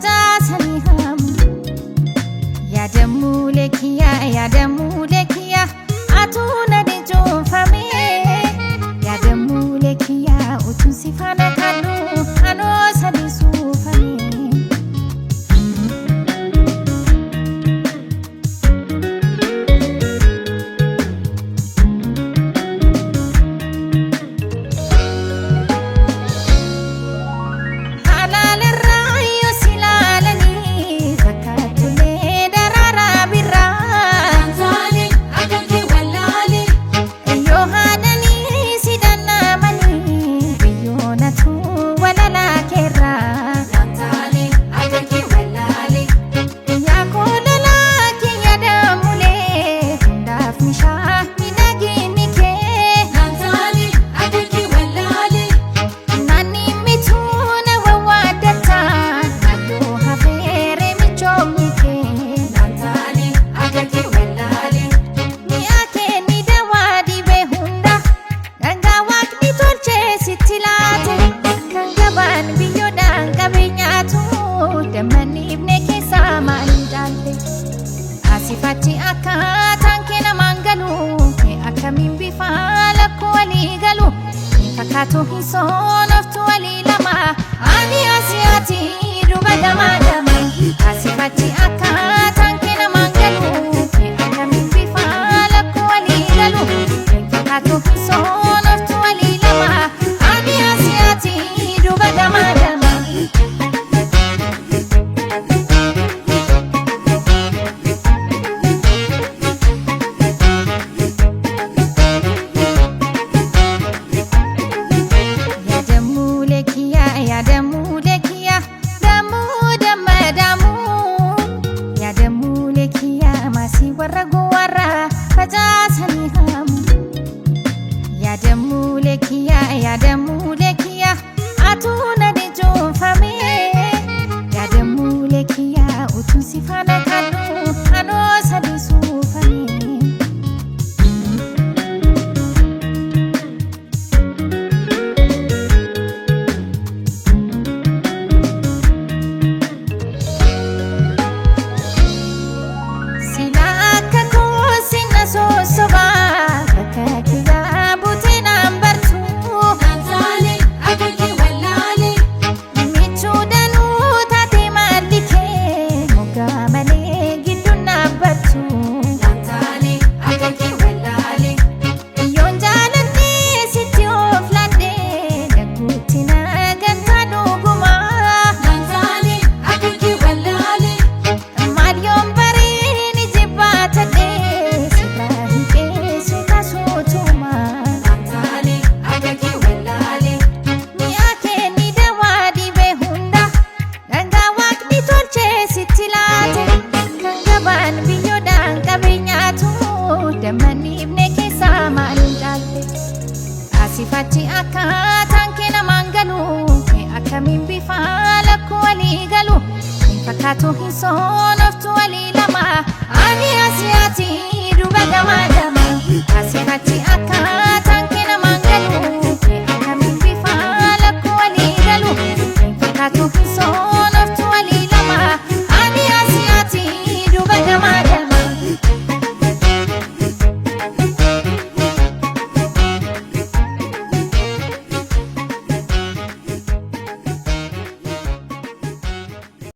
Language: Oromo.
facaasanii haamu. Yaadamuu leekiyyaa yaadamuu leekiyyaa atuu na dijoonfamee. Yaadamuu leekiyyaa utuun si faana kadhu anoo sadii suufamee. Asifati akkaataan kee namaan galu akkamiin bifa lakkuu walii galu fakkaatu hin soonoftu walii lama ani asiyaati duba gamaa gama. Asifati akkaataan kee namaan galu akkamiin bifa lakkuu walii galu fakkaatu hin soonoftu walii lama ani asiyaati duba gamaa gama. Facaasanii haamu. Yaadamuu leekiyyaa yaadamuu leekiyyaa atuu na dijoonfamee. Yaadamuu leekiyyaa utuun si faana kadhu anoo sadii suufamee. Asifati akkaataan kee namaan galu akkamiin bifa lakkuu walii galu fakkaatu hin soonoftu walii lama ani asiyaati duba gamaa gama. Asifati akkaataan kee namaan galu akkamiin bifa lakkuu walii galu fakkaatu hin soonoftu.